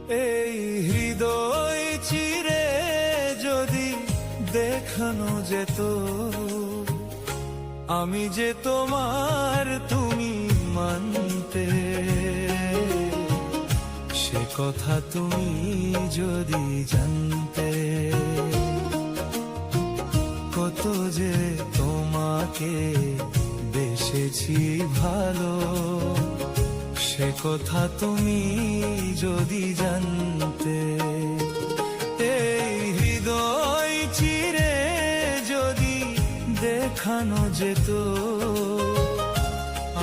এই হৃদয় চিরে যদি দেখানো যেত আমি যে তোমার তুমি মানতে, সে কথা তুমি যদি জানতে, কত যে তোমাকে বেসেছি ভালো, সে কথা তুমি যদি জানতে। এই হৃদয় চিরে যদি দেখানো যেত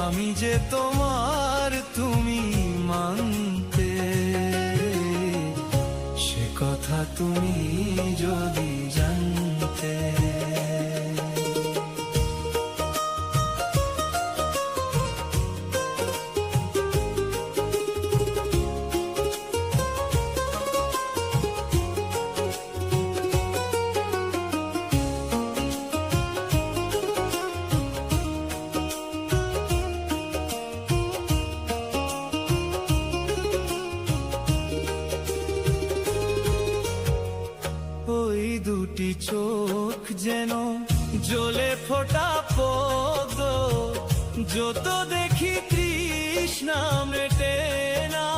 আমি যে তোমার তুমি মানতে, সে কথা তুমি যদি জানতে। ওই দুটি চোখ যেন জ্বলে ফোটা পদ্ম, যত দেখি তৃষ্ণা মেটে না,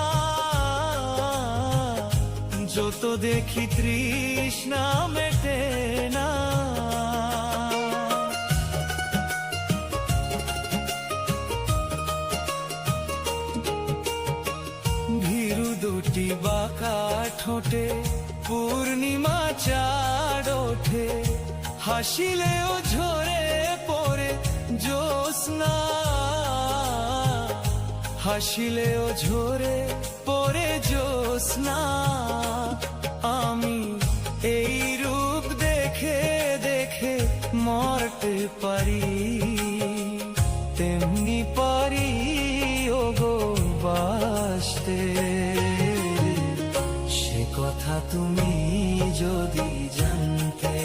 যত দেখি তৃষ্ণা মেটে না। ভীরু দুটি বাঁকা ঠোঁটে পূর্ণিমা চাঁদ ওঠে, হাসিলেও ঝরে পড়ে জ্যোৎস্না, হাসিলেও ঝরে পড়ে জ্যোৎস্না। আমি এই রূপ দেখে দেখে মরতে পারি, তেমনি পারি ওগো বাসতে, সে কথা তুমি যদি জানতে,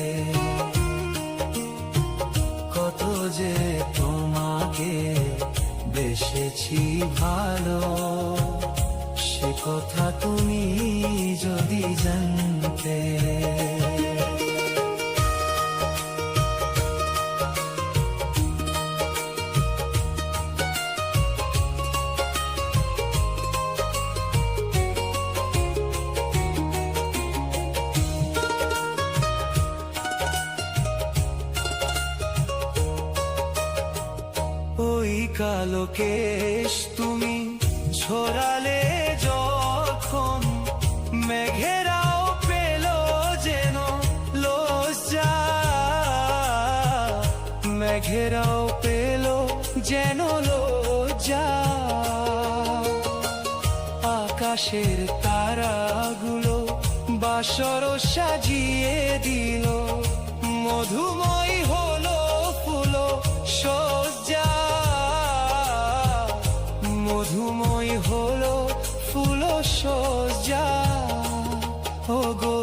কত যে তোমাকে বেসেছি ভালো, সে কথা তুমি যদি জানতে। ওই কালো কেশ তুমি ছড়ালে যখন, মেঘেরাও পেল যেন লজ্জা, মেঘেরাও পেল যেন লজ্জা। আকাশের তারাগুলো বাসর সাজিয়ে দিল, মধুময় হলো ফুল সজ্জা, মধুময় হলো ফুল সজ্জা। ওগো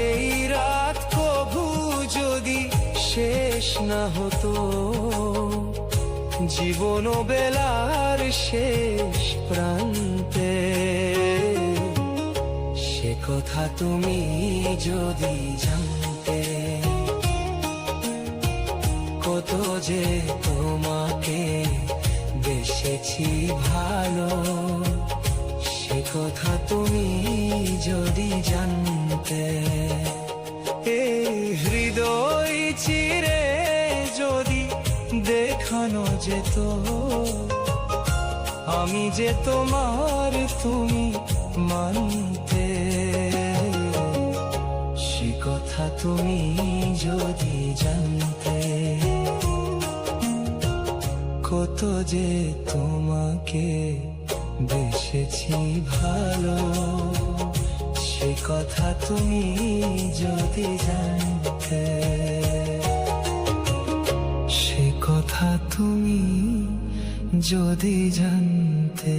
এই রাত কভু যদি শেষ না হতো, জীবন বেলার শেষ প্রান্তে, সে কথা তুমি যদি জানতে, কত যে তোমাকে বেসেছি ভালো, সে কথা তুমি যদি জানতে। এই হৃদয় চিরে যদি দেখানো যেত আমি যে তোমার তুমি মানতে, সে কথা তুমি যদি জানতে, কত যে তোমাকে বেসেছি ভালো, সে কথা তুমি যদি জানতে, সে কথা তুমি যদি জানতে।